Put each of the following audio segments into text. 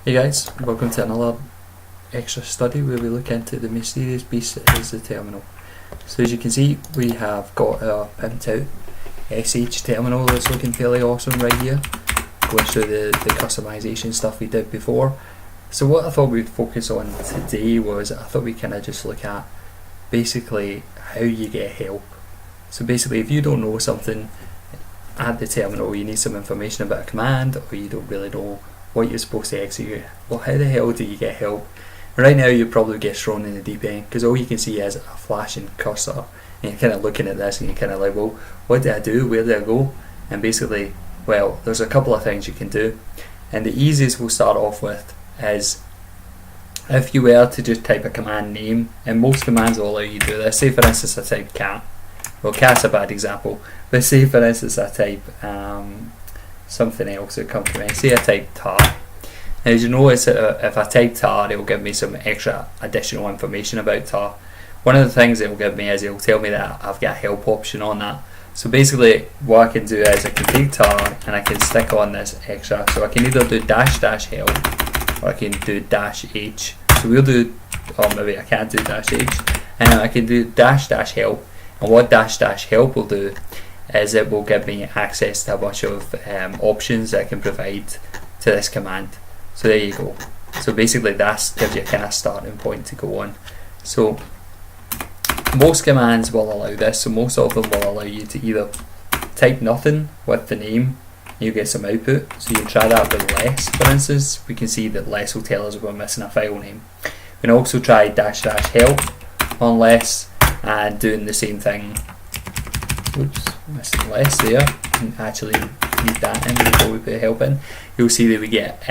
Hey guys, welcome to another extra study where we look into the mysterious beast that is the terminal. So as you can see, we have got our pimped out SH terminal that's looking fairly awesome right here, going through the customization stuff we did before. So what I thought we'd focus on today was, I thought we'd kind of just look at basically how you get help. So basically, if you don't know something at the terminal, you need some information about a command, or you don't really know what you're supposed to execute, well, how the hell do you get help? Right now you probably get thrown in the deep end because all you can see is a flashing cursor, and you're kind of looking at this and you're kind of like, well, what do I do, where do I go? And basically, well, there's a couple of things you can do, and the easiest we'll start off with is if you were to just type a command name, and most commands will allow you to do this. Say for instance I type cat, well, cat's a bad example, but say for instance I type something else that comes to me. Say I type tar. Now, as you notice, if I type tar, it will give me some extra additional information about tar. One of the things it will give me is it will tell me that I've got a help option on that. So basically what I can do is I can take tar and I can stick on this extra. So I can either do --help or I can do -h. So we'll do, or maybe I can't do -h, and I can do --help. And what --help will do is it will give me access to a bunch of options that I can provide to this command. So there you go. So basically that gives you a kind of starting point to go on. So most commands will allow this. So most of them will allow you to either type nothing with the name, you get some output. So you can try that with less, for instance. We can see that less will tell us we're missing a file name. We can also try --help on less and doing the same thing. Oops, missing less there. And actually need that in before we put help in. You'll see that we get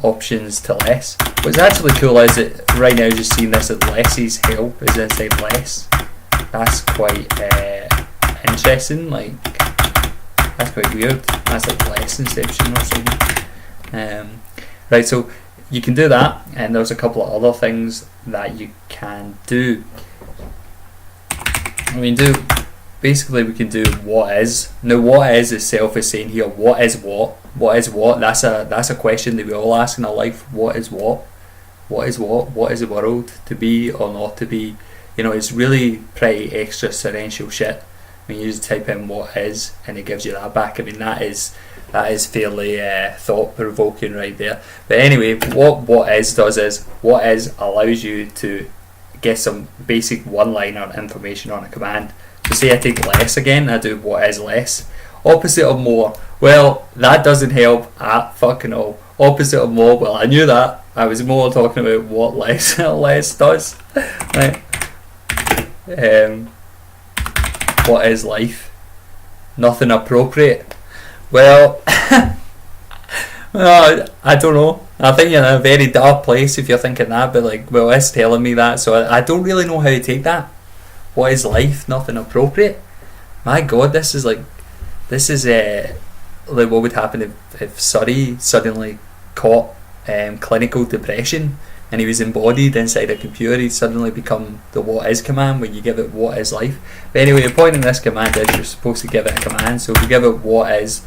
options to less. What's actually cool is that right now just seeing this at less's help is inside less. That's quite interesting. Like, that's quite weird. That's like less inception or something. Right, so you can do that, and there's a couple of other things that you can do. Basically we can do what is. Now what is itself is saying here, what is what? What is what? That's a question that we all ask in our life. What is what? What is what? What is the world? To be or not to be? You know, it's really pretty existential shit when you just type in what is and it gives you that back. I mean, that is fairly thought provoking right there. But anyway, what is does is, what is allows you to get some basic one-liner information on a command. So say I take less again, I do what is less. Opposite of more, well, that doesn't help at fucking all. Opposite of more, well, I knew that. I was more talking about what less less does. Right. What is life? Nothing appropriate. Well, I don't know. I think you're in a very dark place if you're thinking that, but like, well, it's telling me that, so I don't really know how to take that. What is life? Nothing appropriate. My God, this is like what would happen if Surrey suddenly caught clinical depression and he was embodied inside a computer. He'd suddenly become the what is command when you give it what is life. But anyway, the point in this command is you're supposed to give it a command. So if you give it what is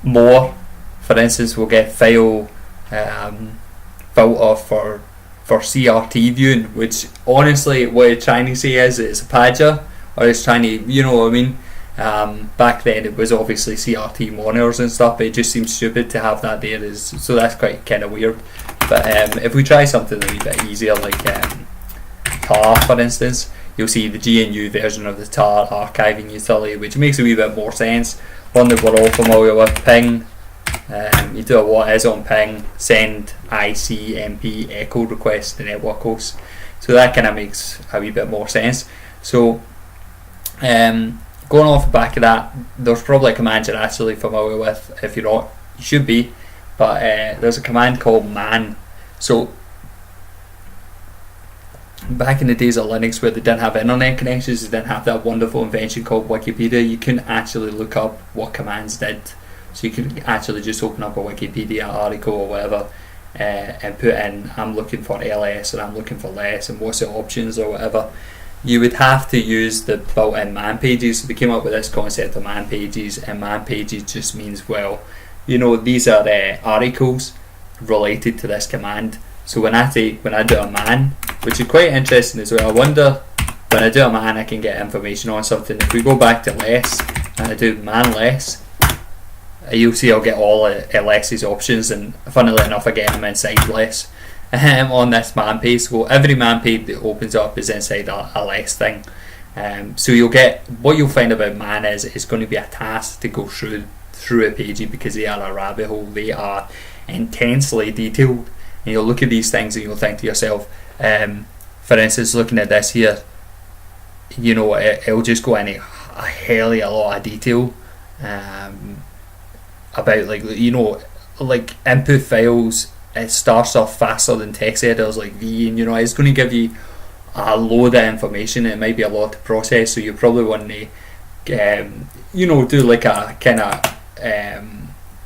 more, for instance, we'll get file filter for CRT viewing, which honestly what it's trying to say is it's a pager, or it's trying to, you know what I mean. Back then it was obviously CRT monitors and stuff, but it just seems stupid to have that there, so that's quite kind of weird. But if we try something a wee bit easier, like tar for instance, you'll see the GNU version of the tar archiving utility, which makes a wee bit more sense. One that we're all familiar with, ping. You do a what is on ping, send ICMP echo request to network host. So that kind of makes a wee bit more sense. So going off the back of that, there's probably a command you're actually familiar with. If you're not, you should be. But there's a command called man. So back in the days of Linux where they didn't have internet connections, they didn't have that wonderful invention called Wikipedia, you couldn't actually look up what commands did. So you could actually just open up a Wikipedia article or whatever and put in, I'm looking for ls or I'm looking for less and what's the options or whatever. You would have to use the built-in man pages. So they came up with this concept of man pages, and man pages just means, well, you know, these are articles related to this command. So when I do a man, which is quite interesting as well, I wonder when I do a man I can get information on something. If we go back to less and I do man less, you'll see I'll get all less's options, and funnily enough again I'm inside less on this man page. So every man page that opens up is inside a less thing. So you'll get, what you'll find about man is it's going to be a task to go through a page, because they are a rabbit hole. They are intensely detailed, and you'll look at these things and you'll think to yourself, for instance, looking at this here, you know, it'll just go into a hell of a lot of detail about, like, you know, like input files. It starts off faster than text editors like V, and you know, it's going to give you a load of information. It might be a lot to process, so you probably want to you know, do like a kind of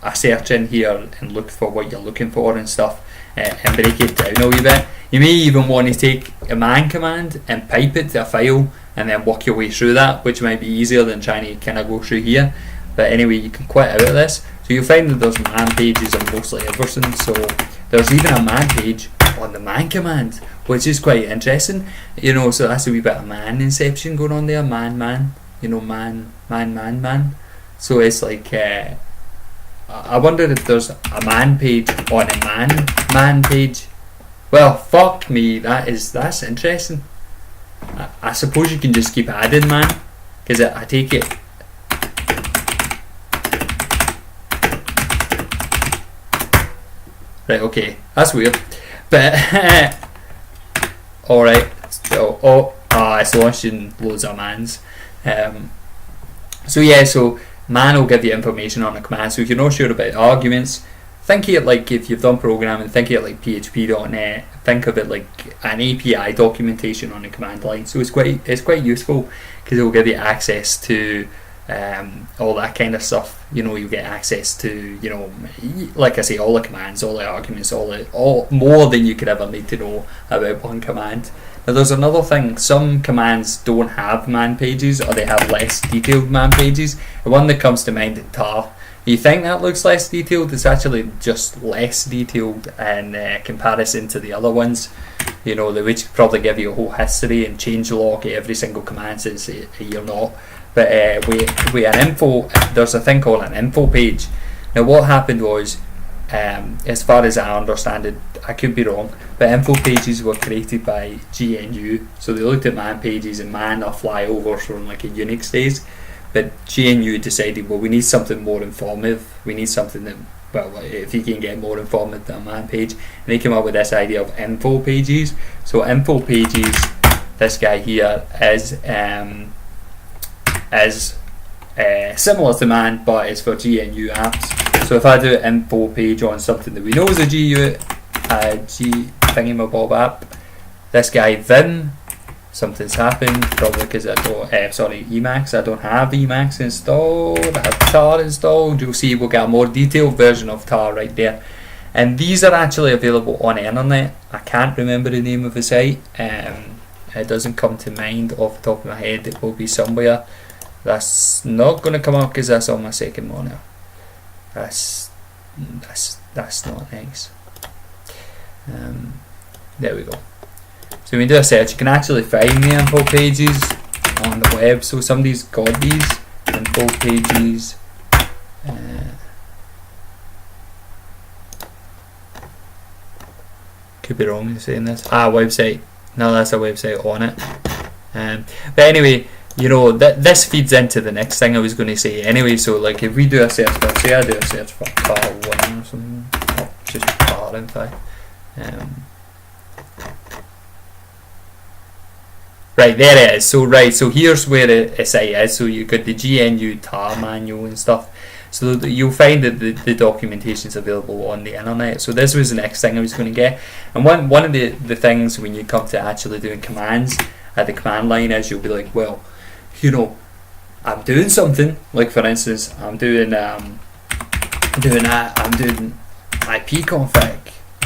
a search in here and look for what you're looking for and stuff, and break it down a wee bit. You may even want to take a man command and pipe it to a file and then work your way through that, which might be easier than trying to kind of go through here. But anyway, you can quit out of this. So you'll find that there's man pages on mostly everything. So there's even a man page on the man command, which is quite interesting. You know, so that's a wee bit of man inception going on there. Man, you know, man. So it's like, I wonder if there's a man page on a man page. Well, fuck me, that's interesting. I suppose you can just keep adding man, because I take it. Right, okay, that's weird. But alright, so it's launching loads of mans. So yeah, so man will give you information on a command. So if you're not sure about arguments, think of it like, if you've done programming, think of it like PHP.net. Think of it like an API documentation on a command line. So it's quite useful, because it will give you access to all that kind of stuff. You know, you get access to, you know, like I say, all the commands, all the arguments, all more than you could ever need to know about one command. Now there's another thing, some commands don't have man pages, or they have less detailed man pages. The one that comes to mind is tar. You think that looks less detailed, it's actually just less detailed in comparison to the other ones. You know, which probably give you a whole history and change log at every single command, since you're not. But with an info, there's a thing called an info page. Now what happened was, as far as I understand it, I could be wrong, but info pages were created by GNU. So they looked at man pages, and man are flyovers from like a Unix days. But GNU decided, well, we need something more informative. We need something that, well, if you can get more informative than a man page. And they came up with this idea of info pages. So info pages, this guy here is similar to man, but it's for GNU apps. So if I do an info page on something that we know is a G thingamabob app, this guy Vim, something's happened, probably because I don't, Emacs, I don't have Emacs installed, I have tar installed. You'll see we'll get a more detailed version of tar right there. And these are actually available on the internet. I can't remember the name of the site. It doesn't come to mind off the top of my head. It will be somewhere. That's not going to come up because that's on my second monitor. That's not nice. There we go. So when you do a search, you can actually find the info pages on the web. So somebody's got these info pages. Could be wrong in saying this. Website. No, that's a website on it. But anyway, you know, this feeds into the next thing I was going to say anyway. So like if we do a search for, say I do a search for car 1 or something, or just car in fact. Right, there it is. So here's where the site is. So you've got the GNU tar manual and stuff. So you'll find that the documentation is available on the internet. So this was the next thing I was going to get. And one of the things when you come to actually doing commands at the command line is you'll be like, well, you know, I'm doing something. Like for instance, I'm doing ipconfig.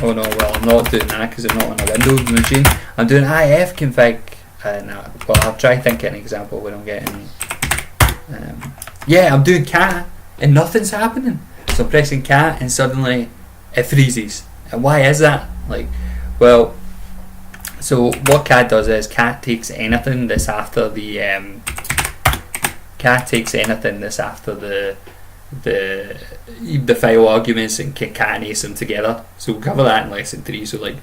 Oh no, well I'm not doing that because I'm not on a Windows machine. I'm doing ifconfig. Well, I'll try thinking an example when I'm getting. Yeah, I'm doing cat and nothing's happening. So I'm pressing cat and suddenly it freezes. And why is that? Like, well, so what cat does is cat takes anything that's after the the file arguments and concatenates them together. So we'll cover that in lesson 3. So like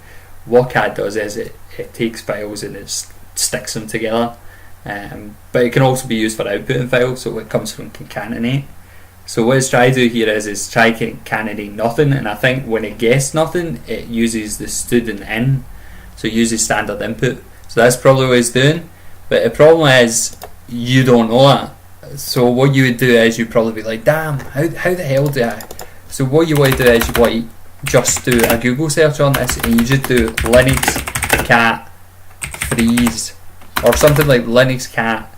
what cat does is it takes files and it sticks them together. But it can also be used for outputting files, so it comes from concatenate. So what it's trying to do here is try concatenate nothing, and I think when it gets nothing, it uses the student in, so it uses standard input. So that's probably what it's doing, but the problem is you don't know that. So what you would do is you'd probably be like, damn, how the hell do I? So what you want to do is you want to just do a Google search on this, and you just do Linux cat freeze or something like Linux cat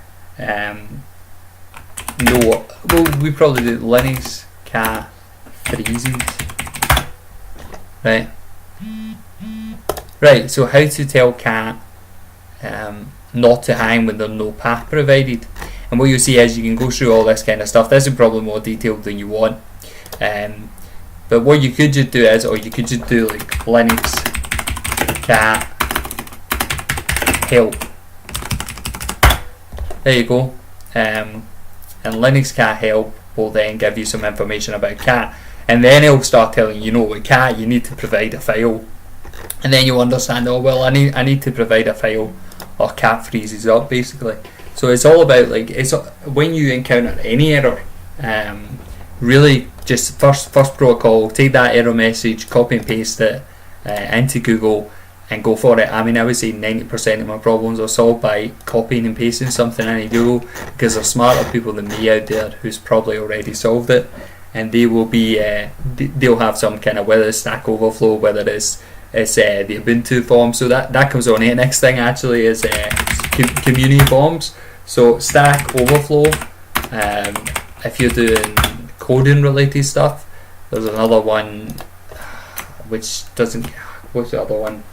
no, well, we probably do Linux cat freezes, right, so how to tell cat not to hang when there's no path provided. And what you'll see is you can go through all this kind of stuff. This is probably more detailed than you want, but what you could just do is, or you could just do like Linux cat help. There you go. And Linux cat help will then give you some information about cat, and then it'll start telling you, with cat you need to provide a file, and then you understand, oh well, I need to provide a file or cat freezes up, basically. So it's all about, like, it's when you encounter any error, really just first protocol, take that error message, copy and paste it into Google and go for it. I mean, I would say 90% of my problems are solved by copying and pasting something into Google, because there's smarter people than me out there who's probably already solved it, and they will be they'll have some kind of, whether it's Stack Overflow, whether it's the Ubuntu form. So that comes on here. Next thing actually is community forms. So Stack Overflow, if you're doing coding related stuff, there's another one which doesn't, what's the other one?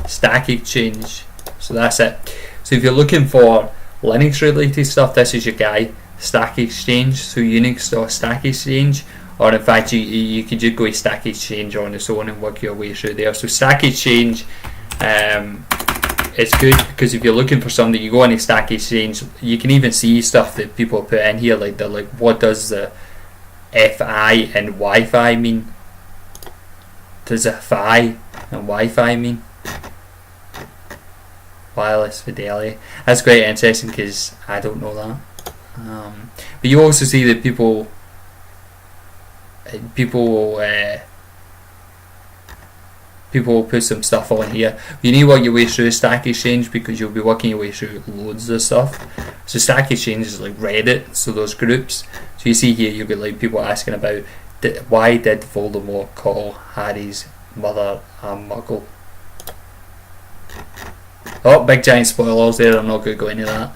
Stack Exchange. So that's it. So if you're looking for Linux related stuff, this is your guy, Stack Exchange. So Unix or Stack Exchange, or in fact you could just go to Stack Exchange on its own and work your way through there. So Stack Exchange, it's good because if you're looking for something, you go on a Stack Exchange, you can even see stuff that people put in here, like they're like, what does the FI and Wi-Fi mean? Does a Fi and Wi-Fi mean? Wireless fidelity. That's quite interesting because I don't know that. But you also see that people will put some stuff on here. You need to work your way through Stack Exchange because you'll be working your way through loads of stuff. So Stack Exchange is like Reddit, so those groups. So you see here you'll get like people asking about why did Voldemort call Harry's mother a muggle? Oh, big giant spoilers there, I'm not going to go into that.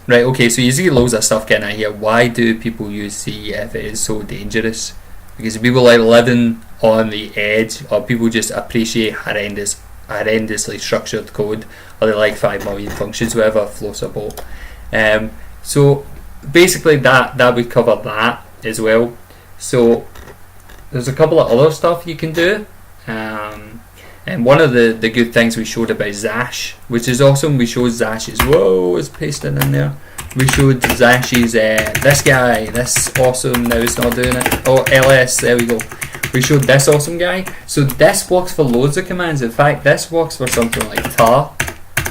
Right, okay, so you see loads of stuff getting out here. Why do people use C if it is so dangerous? Because people like living on the edge, or people just appreciate horrendously structured code, or they like 5 million functions, whatever floats a boat. So basically that would cover that as well. So there's a couple of other stuff you can do. And one of the good things we showed about Zash, which is awesome, we showed Zash's, whoa, it's pasted in there. We showed Zash's, this guy, this awesome, now it's not doing it. Oh, ls, there we go. We showed this awesome guy. So this works for loads of commands. In fact, this works for something like tar.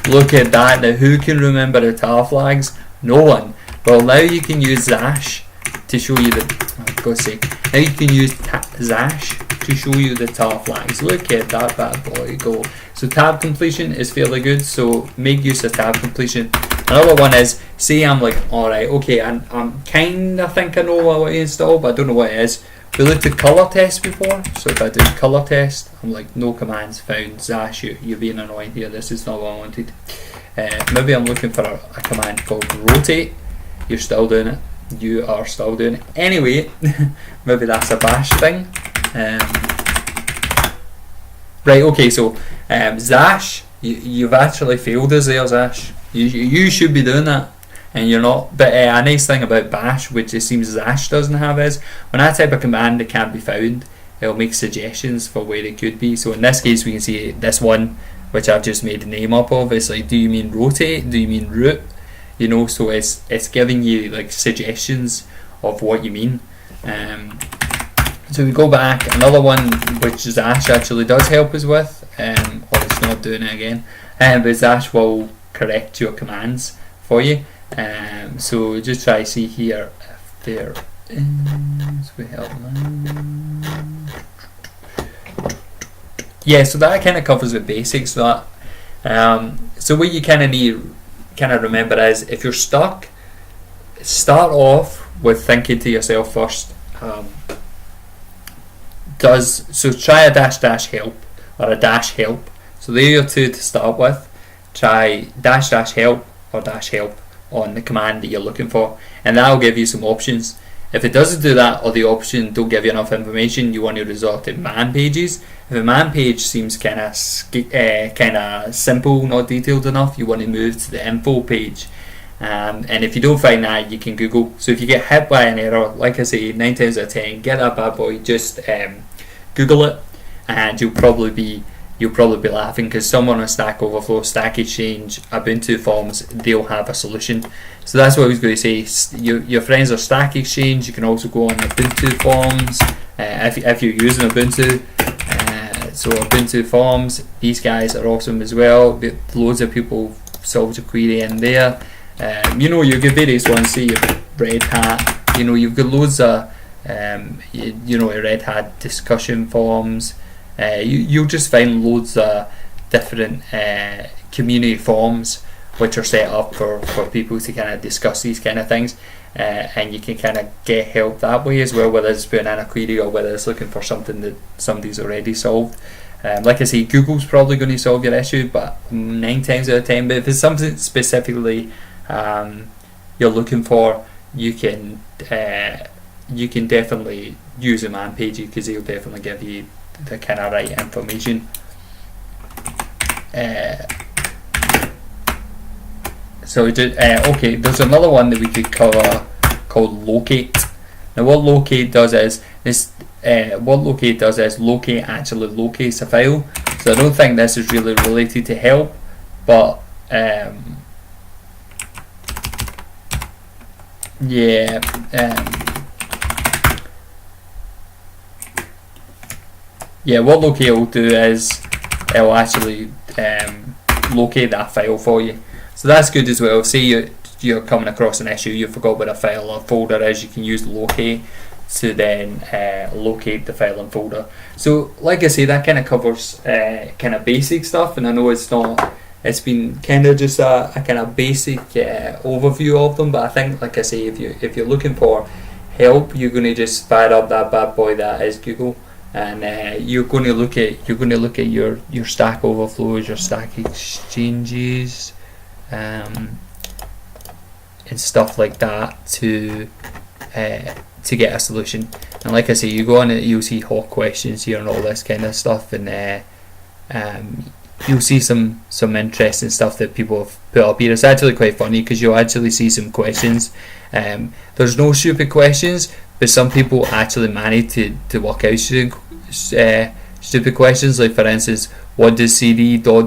Look at that. Now, who can remember the tar flags? No one. Well, now you can use Zash to show you the, oh, God's sake. Now you can use Zash to show you the tar flags. Look at that bad boy go. So tab completion is fairly good, so make use of tab completion. Another one is, say I'm like, alright, okay, I'm kinda think I know what I want to install, but I don't know what it is. We looked at color test before, so if I do color test, I'm like, no commands found. Zash, you're being annoying here, this is not what I wanted. Maybe I'm looking for a command called rotate. You're still doing it. You are still doing it. Anyway, maybe that's a bash thing. Right, okay, so Zash, you've actually failed us there, Zash. You should be doing that, and you're not. But a nice thing about Bash, which it seems Zash doesn't have, is when I type a command that can't be found, it'll make suggestions for where it could be. So in this case, we can see this one, which I've just made the name up of. It's like, do you mean rotate? Do you mean root? You know, so it's giving you like suggestions of what you mean. So we go back, another one which Zash actually does help us with, or it's not doing it again, but Zash will correct your commands for you. So just try to see here if there is, we help. Yeah, so that kind of covers the basics of that. So what you kind of need, kind of remember is, if you're stuck, start off with thinking to yourself first, so try a dash help or a dash help. So there are two to start with. Try dash help or dash help on the command that you're looking for, and that'll give you some options. If it doesn't do that, or the option don't give you enough information, you want to resort to man pages. If a man page seems kind of simple, not detailed enough, you want to move to the info page. And if you don't find that, you can Google. So if you get hit by an error, like I say, 9 times out of 10, get that bad boy, just Google it, and you'll probably be laughing, because someone on Stack Overflow, Stack Exchange, Ubuntu Forms, they'll have a solution. So that's what I was going to say. Your friends are Stack Exchange. You can also go on Ubuntu Forms if you're using Ubuntu. So Ubuntu Forms, these guys are awesome as well. Loads of people solve your query in there. You've got various ones. Say you've Red Hat. You've got loads of Red Hat discussion forums. You'll just find loads of different community forums which are set up for people to kind of discuss these kind of things, and you can kind of get help that way as well, whether it's putting in a query or whether it's looking for something that somebody's already solved. Like I say, Google's probably going to solve your issue, but 9 times out of 10. But if it's something specifically you're looking for, you can definitely use a man page, because they'll definitely give you the kind of right information. Okay, there's another one that we could cover called locate. Now what locate does is locate actually locates a file. So I don't think this is really related to help, but what locate will do is it will actually locate that file for you. So that's good as well. Say you're coming across an issue, you forgot what a file or folder is, you can use locate to then locate the file and folder. So like I say, that kind of covers kind of basic stuff, and I know it's been kind of just a kind of basic overview of them, but I think, like I say, if you're looking for help, you're going to just fire up that bad boy that is Google, and you're going to look at your Stack Overflows, your Stack Exchanges, and stuff like that to get a solution. And like I say, you go on it, you'll see hot questions here and all this kind of stuff, and you'll see some interesting stuff that people have put up here. It's actually quite funny, because you'll actually see some questions. There's no stupid questions, but some people actually manage to work out stupid questions. Like, for instance, why does cd ... work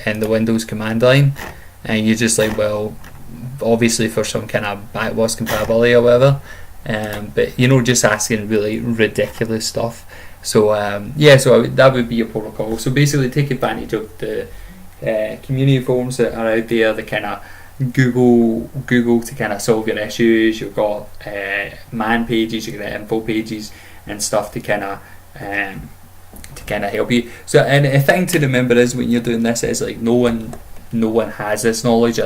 in the Windows command line? And you're just like, well, obviously for some kind of backwards compatibility or whatever. But just asking really ridiculous stuff. So so that would be a protocol. So basically, take advantage of the community forums that are out there, the kind of Google to kind of solve your issues. You've got man pages, you've got info pages and stuff to kind of help you. So, and a thing to remember is, when you're doing this, is like no one has this knowledge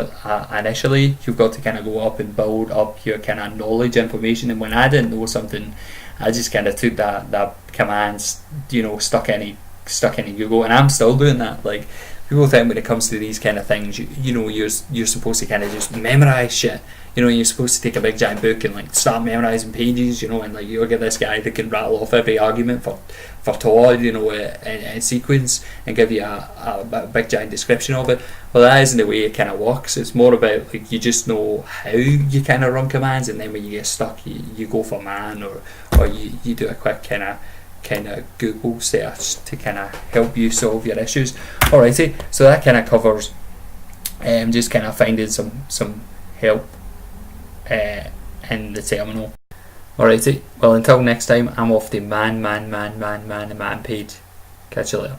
initially. You've got to kind of go up and build up your kind of knowledge information. And when I didn't know something, I just kind of took that commands, stuck in Google, and I'm still doing that. Like, people think when it comes to these kind of things, you know, you're supposed to kind of just memorize shit. You know, you're supposed to take a big giant book and like start memorizing pages, you know, and like you'll get this guy that can rattle off every argument for Todd, you know, in sequence, and give you a big giant description of it. Well, that isn't the way it kind of works. It's more about like you just know how you kind of run commands, and then when you get stuck, you go for man, or you do a quick kind of Google search to kind of help you solve your issues. Alrighty, so that kind of covers just kind of finding some help in the terminal. Alrighty, well, until next time, I'm off the man page. Catch you later.